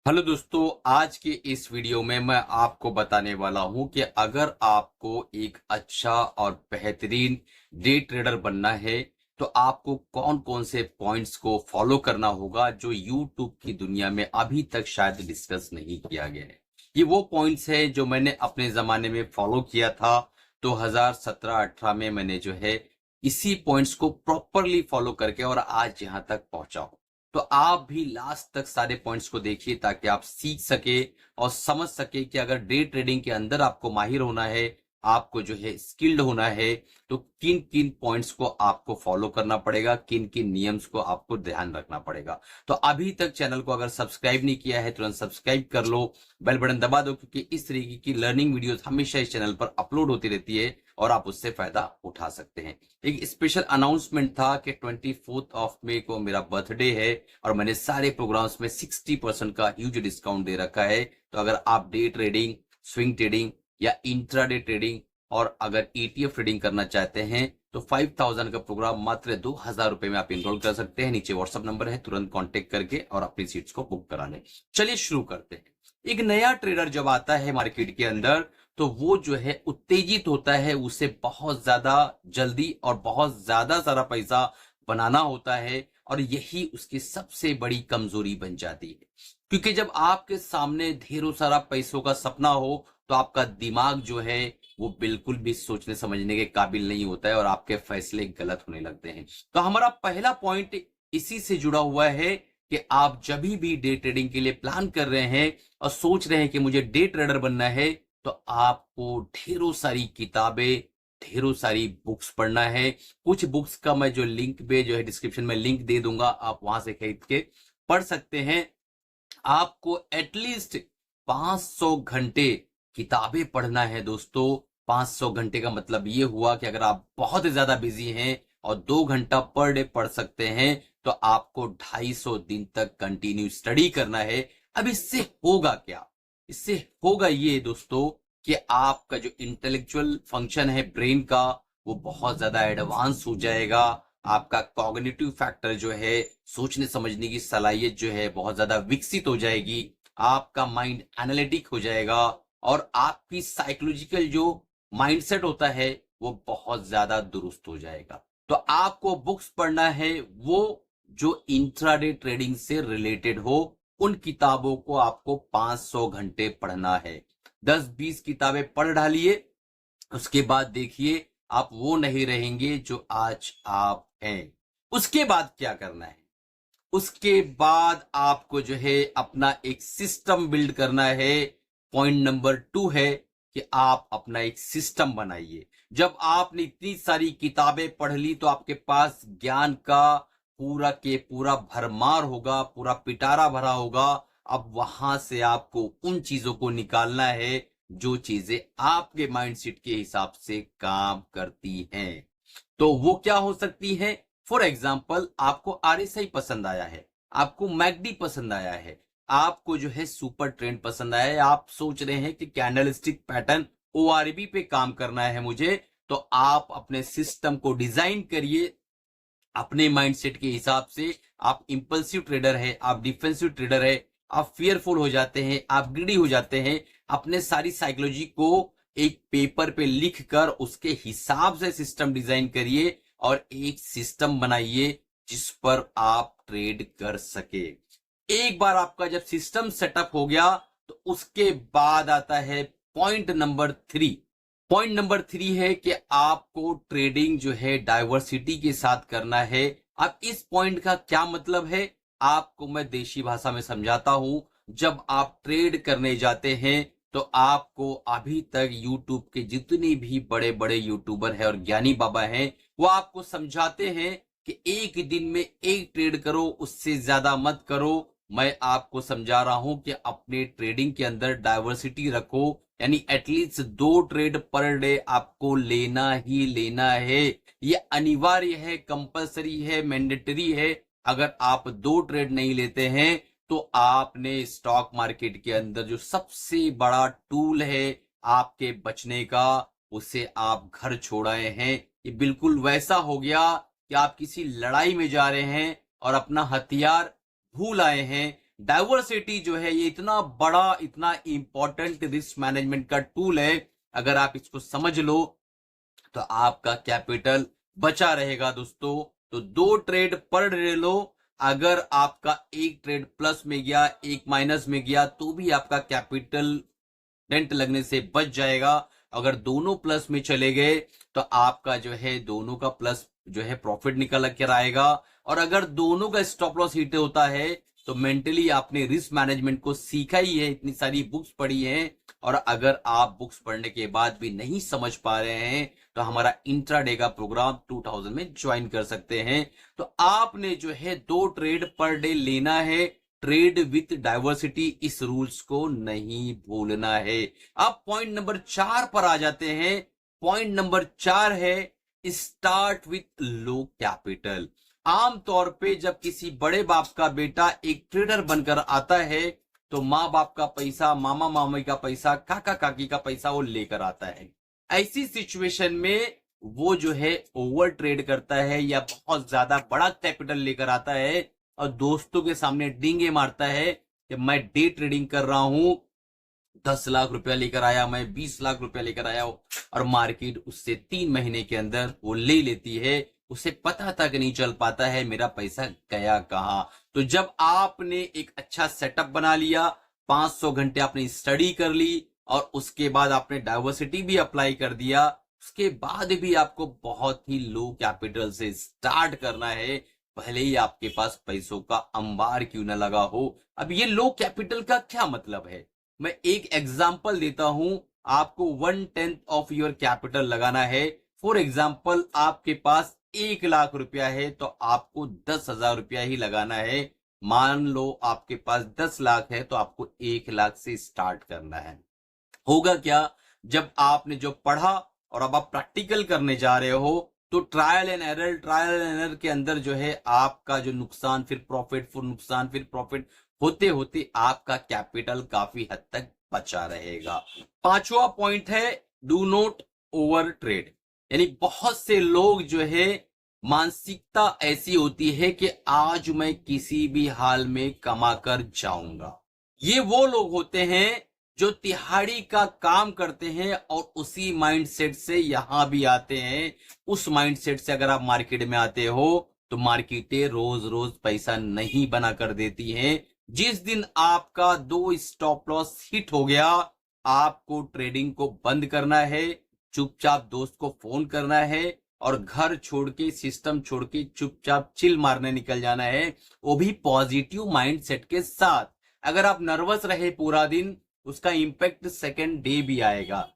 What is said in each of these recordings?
Hello दोस्तों, आज के इस वीडियो में मैं आपको बताने वाला हूं कि अगर आपको एक अच्छा और बेहतरीन डे ट्रेडर बनना है तो आपको कौन कौन से पॉइंट्स को फॉलो करना होगा जो यूट्यूब की दुनिया में अभी तक शायद डिस्कस नहीं किया गया है। ये वो पॉइंट्स है जो मैंने अपने जमाने में फॉलो किया था। 2017-18 में मैंने जो है इसी पॉइंट्स को प्रॉपरली फॉलो करके और आज यहां तक पहुंचा हूं। तो आप भी लास्ट तक सारे पॉइंट्स को देखिए ताकि आप सीख सके और समझ सके कि अगर डे ट्रेडिंग के अंदर आपको माहिर होना है, आपको जो है स्किल्ड होना है, तो किन किन पॉइंट्स को आपको फॉलो करना पड़ेगा, किन किन नियम्स को आपको ध्यान रखना पड़ेगा। तो अभी तक चैनल को अगर सब्सक्राइब नहीं किया है तुरंत सब्सक्राइब कर लो, बेल बटन दबा दो, क्योंकि इस तरीके की लर्निंग वीडियोस हमेशा इस चैनल पर अपलोड होती रहती है और आप उससे फायदा उठा सकते हैं। एक स्पेशल अनाउंसमेंट था कि 24 मई को मेरा बर्थडे है और मैंने सारे प्रोग्राम्स में 60% का ह्यूज डिस्काउंट दे रखा है। तो अगर आप डे ट्रेडिंग, स्विंग ट्रेडिंग या इंट्राडे ट्रेडिंग और अगर ईटीएफ ट्रेडिंग करना चाहते हैं तो 5000 का प्रोग्राम मात्र 2000 रुपए में आप इनरोल कर सकते हैं। नीचे व्हाट्सएप नंबर है, तुरंत कांटेक्ट करके और अपनी सीट्स को बुक करा लें। चलिए शुरू करते हैं। एक नया ट्रेडर जब आता है मार्केट के अंदर तो वो जो है उत्तेजित होता है, उसे बहुत ज्यादा जल्दी और बहुत ज्यादा सारा पैसा बनाना होता है और यही उसकी सबसे बड़ी कमजोरी बन जाती है। क्योंकि जब आपके सामने ढेरों सारा पैसों का सपना हो तो आपका दिमाग जो है वो बिल्कुल भी सोचने समझने के काबिल नहीं होता है और आपके फैसले गलत होने लगते हैं। तो हमारा पहला पॉइंट इसी से जुड़ा हुआ है कि आप जब भी डे ट्रेडिंग के लिए प्लान कर रहे हैं और सोच रहे हैं कि मुझे डे ट्रेडर बनना है तो आपको ढेरों सारी किताबें, ढेरों सारी बुक्स पढ़ना है। कुछ बुक्स का मैं जो लिंक पे जो है डिस्क्रिप्शन में लिंक दे दूंगा, आप वहां से खरीद के पढ़ सकते हैं। आपको एटलीस्ट 500 घंटे किताबें पढ़ना है दोस्तों। 500 घंटे का मतलब ये हुआ कि अगर आप बहुत ज्यादा बिजी हैं और 2 घंटा पर डे पढ़ सकते हैं तो आपको 250 दिन तक कंटिन्यू स्टडी करना है। अब इससे होगा क्या? इससे होगा ये दोस्तों कि आपका जो इंटेलेक्चुअल फंक्शन है ब्रेन का वो बहुत ज्यादा एडवांस हो जाएगा। आपका कॉग्निटिव फैक्टर जो है, सोचने समझने की सलाहियत जो है बहुत ज्यादा विकसित हो जाएगी। आपका माइंड एनालिटिक हो जाएगा और आपकी साइकोलॉजिकल जो माइंडसेट होता है वो बहुत ज्यादा दुरुस्त हो जाएगा। तो आपको बुक्स पढ़ना है वो जो इंट्राडे ट्रेडिंग से रिलेटेड हो। उन किताबों को आपको 500 घंटे पढ़ना है। 10-20 किताबें पढ़ डालिए, उसके बाद देखिए आप वो नहीं रहेंगे जो आज आप हैं। उसके बाद क्या करना है? उसके बाद आपको जो है अपना एक सिस्टम बिल्ड करना है। पॉइंट नंबर 2 है कि आप अपना एक सिस्टम बनाइए। जब आपने इतनी सारी किताबें पढ़ ली तो आपके पास ज्ञान का पूरा के पूरा भरमार होगा, पूरा पिटारा भरा होगा। अब वहां से आपको उन चीजों को निकालना है जो चीजें आपके माइंडसेट के हिसाब से काम करती हैं। तो वो क्या हो सकती है? फॉर एग्जाम्पल, आपको आरएसआई पसंद आया है, आपको मैकडी पसंद आया है, आपको जो है सुपर ट्रेंड पसंद आया है, आप सोच रहे हैं कि कैंडलस्टिक पैटर्न ओआरबी पे काम करना है मुझे, तो आप अपने सिस्टम को डिजाइन करिए अपने माइंडसेट के हिसाब से। आप इंपल्सिव ट्रेडर है, आप डिफेंसिव ट्रेडर है, आप फियरफुल हो जाते हैं, आप ग्रीडी हो जाते हैं। अपने सारी साइकोलॉजी को एक पेपर पे लिख कर उसके हिसाब से सिस्टम डिजाइन करिए और एक सिस्टम बनाइए जिस पर आप ट्रेड कर सके। एक बार आपका जब सिस्टम सेटअप हो गया तो उसके बाद आता है पॉइंट नंबर 3। पॉइंट नंबर 3 है कि आपको ट्रेडिंग जो है डाइवर्सिटी के साथ करना है। अब इस पॉइंट का क्या मतलब है आपको मैं देशी भाषा में समझाता हूं। जब आप ट्रेड करने जाते हैं तो आपको अभी तक यूट्यूब के जितने भी बड़े बड़े यूट्यूबर हैं और ज्ञानी बाबा हैं वो आपको समझाते हैं कि एक दिन में एक ट्रेड करो, उससे ज्यादा मत करो। मैं आपको समझा रहा हूं कि अपने ट्रेडिंग के अंदर डाइवर्सिटी रखो, यानी एटलीस्ट 2 ट्रेड पर डे आपको लेना ही लेना है। ये अनिवार्य है, कंपलसरी है, मैंडेटरी है। अगर आप 2 ट्रेड नहीं लेते हैं तो आपने स्टॉक मार्केट के अंदर जो सबसे बड़ा टूल है आपके बचने का, उसे आप घर छोड़ाए हैं। ये बिल्कुल वैसा हो गया कि आप किसी लड़ाई में जा रहे हैं और अपना हथियार भूल आए हैं। डाइवर्सिटी जो है ये इतना बड़ा, इतना इंपॉर्टेंट रिस्क मैनेजमेंट का टूल है। अगर आप इसको समझ लो तो आपका कैपिटल बचा रहेगा दोस्तों। तो 2 ट्रेड पर डे लो। अगर आपका एक ट्रेड प्लस में गया, एक माइनस में गया, तो भी आपका कैपिटल डेंट लगने से बच जाएगा। अगर दोनों प्लस में चले गए तो आपका जो है दोनों का प्लस जो है प्रॉफिट निकल कर आएगा। और अगर दोनों का स्टॉप लॉस हिट होता है तो मेंटली आपने रिस्क मैनेजमेंट को सीखा ही है, इतनी सारी बुक्स पढ़ी हैं। और अगर आप बुक्स पढ़ने के बाद भी नहीं समझ पा रहे हैं तो हमारा इंट्राडे का प्रोग्राम 2000 में ज्वाइन कर सकते हैं। तो आपने जो है 2 ट्रेड पर डे लेना है, ट्रेड विथ डाइवर्सिटी, इस रूल्स को नहीं भूलना है। अब पॉइंट नंबर 4 पर आ जाते हैं। पॉइंट नंबर 4 है स्टार्ट विथ लो कैपिटल। आमतौर पे जब किसी बड़े बाप का बेटा एक ट्रेडर बनकर आता है तो माँ बाप का पैसा, मामा मामी का पैसा, काका काकी का पैसा वो लेकर आता है। ऐसी सिचुएशन में वो जो है ओवर ट्रेड करता है या बहुत ज्यादा बड़ा कैपिटल लेकर आता है और दोस्तों के सामने डींगे मारता है कि मैं डे ट्रेडिंग कर रहा हूं, 10 लाख रुपया लेकर आया, मैं 20 लाख रुपया लेकर आया, और मार्केट उससे 3 महीने के अंदर वो ले लेती है। उसे पता तक नहीं चल पाता है मेरा पैसा गया कहां। तो जब आपने एक अच्छा सेटअप बना लिया, 500 घंटे आपने स्टडी कर ली और उसके बाद आपने डाइवर्सिटी भी अप्लाई कर दिया, उसके बाद भी आपको बहुत ही लो कैपिटल से स्टार्ट करना है, भले ही आपके पास पैसों का अंबार क्यों ना लगा हो। अब ये लो कैपिटल का क्या मतलब है, मैं एक एग्जांपल देता हूं। आपको 1/10 ऑफ योर कैपिटल लगाना है। फॉर एग्जांपल आपके पास 1 लाख रुपया है तो आपको 10,000 रुपया ही लगाना है। मान लो आपके पास 10 लाख है तो आपको 1 लाख से स्टार्ट करना है। होगा क्या, जब आपने जो पढ़ा और अब आप प्रैक्टिकल करने जा रहे हो तो ट्रायल एंड एरर के अंदर जो है आपका जो नुकसान फिर प्रॉफिट, फिर नुकसान फिर प्रॉफिट होते होते आपका कैपिटल काफी हद तक बचा रहेगा। 5वां पॉइंट है डू नॉट ओवर ट्रेड। यानी बहुत से लोग जो है मानसिकता ऐसी होती है कि आज मैं किसी भी हाल में कमा कर जाऊंगा। ये वो लोग होते हैं जो तिहाड़ी का काम करते हैं और उसी माइंडसेट से यहां भी आते हैं। उस माइंडसेट से अगर आप मार्केट में आते हो तो मार्केटें रोज रोज पैसा नहीं बना कर देती हैं। जिस दिन आपका 2 स्टॉप लॉस हिट हो गया, आपको ट्रेडिंग को बंद करना है, चुपचाप दोस्त को फोन करना है और घर छोड़ के, सिस्टम छोड़ के चुपचाप चिल मारने निकल जाना है, वो भी पॉजिटिव माइंडसेट के साथ। अगर आप नर्वस रहे पूरा दिन, उसका इंपैक्ट सेकेंड डे भी आएगा।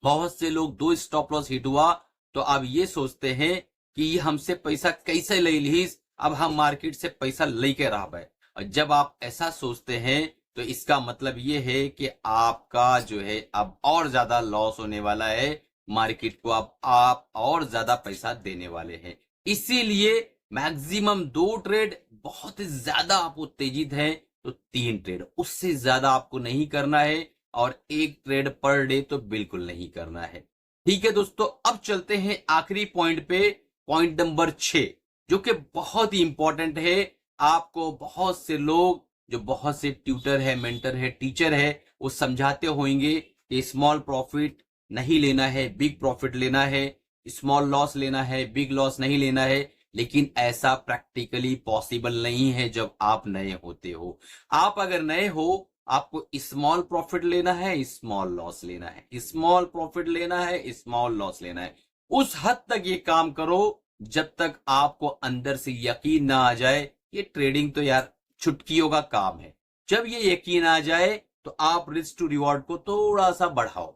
बहुत से लोग 2 स्टॉप लॉस हिट हुआ तो अब ये सोचते हैं कि ये हमसे पैसा कैसे ले लीज, अब हम मार्केट से पैसा लेके रह गए। और जब आप ऐसा सोचते हैं तो इसका मतलब ये है कि आपका जो है अब और ज्यादा लॉस होने वाला है, मार्केट को अब आप और ज्यादा पैसा देने वाले हैं। इसीलिए मैक्सिमम 2 ट्रेड, बहुत ज्यादा आप उत्तेजित हैं तो 3 ट्रेड, उससे ज्यादा आपको नहीं करना है, और 1 ट्रेड पर डे तो बिल्कुल नहीं करना है। ठीक है दोस्तों, अब चलते हैं आखिरी पॉइंट पे, पॉइंट नंबर 6, जो कि बहुत ही इंपॉर्टेंट है। आपको बहुत से लोग, जो बहुत से ट्यूटर है, मेंटर है, टीचर है, वो समझाते होंगे कि स्मॉल प्रॉफिट नहीं लेना है, बिग प्रॉफिट लेना है, स्मॉल लॉस लेना है, बिग लॉस नहीं लेना है। लेकिन ऐसा प्रैक्टिकली पॉसिबल नहीं है जब आप नए होते हो। आप अगर नए हो, आपको स्मॉल प्रॉफिट लेना है, स्मॉल लॉस लेना है, स्मॉल प्रॉफिट लेना है, स्मॉल लॉस लेना है। उस हद तक ये काम करो जब तक आपको अंदर से यकीन ना आ जाए ये ट्रेडिंग तो यार छुटकियों का काम है। जब ये यकीन आ जाए तो आप रिस्क टू रिवॉर्ड को थोड़ा सा बढ़ाओ।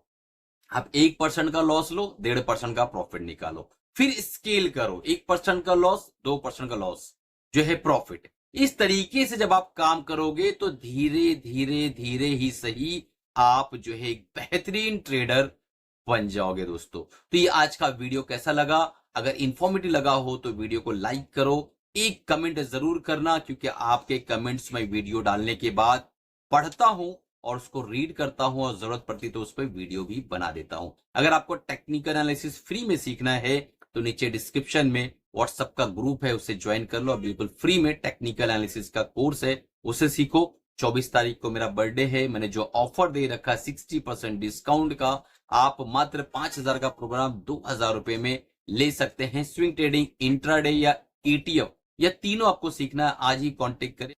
आप 1% का लॉस लो, 1.5% का प्रॉफिट निकालो, फिर स्केल करो, 1% का लॉस, 2% का लॉस जो है प्रॉफिट। इस तरीके से जब आप काम करोगे तो धीरे धीरे धीरे ही सही आप जो है एक बेहतरीन ट्रेडर बन जाओगे दोस्तों। तो ये आज का वीडियो कैसा लगा? अगर इंफॉर्मेटिव लगा हो तो वीडियो को लाइक करो, एक कमेंट जरूर करना, क्योंकि आपके कमेंट्स में वीडियो डालने के बाद पढ़ता हूं और उसको रीड करता हूं और जरूरत पड़ती तो उस पर वीडियो भी बना देता हूं। अगर आपको टेक्निकल एनालिसिस फ्री में सीखना है तो नीचे डिस्क्रिप्शन में व्हाट्सएप का ग्रुप है, उससे ज्वाइन कर लो। बिल्कुल फ्री में टेक्निकल एनालिसिस का कोर्स है, उसे सीखो। 24 तारीख को मेरा बर्थडे है, मैंने जो ऑफर दे रखा है 60% डिस्काउंट का, आप मात्र 5,000 का प्रोग्राम 2,000 रुपए में ले सकते हैं। स्विंग ट्रेडिंग, इंट्राडे या ईटीएफ, यह तीनों आपको सीखना है। आज ही कांटेक्ट करें।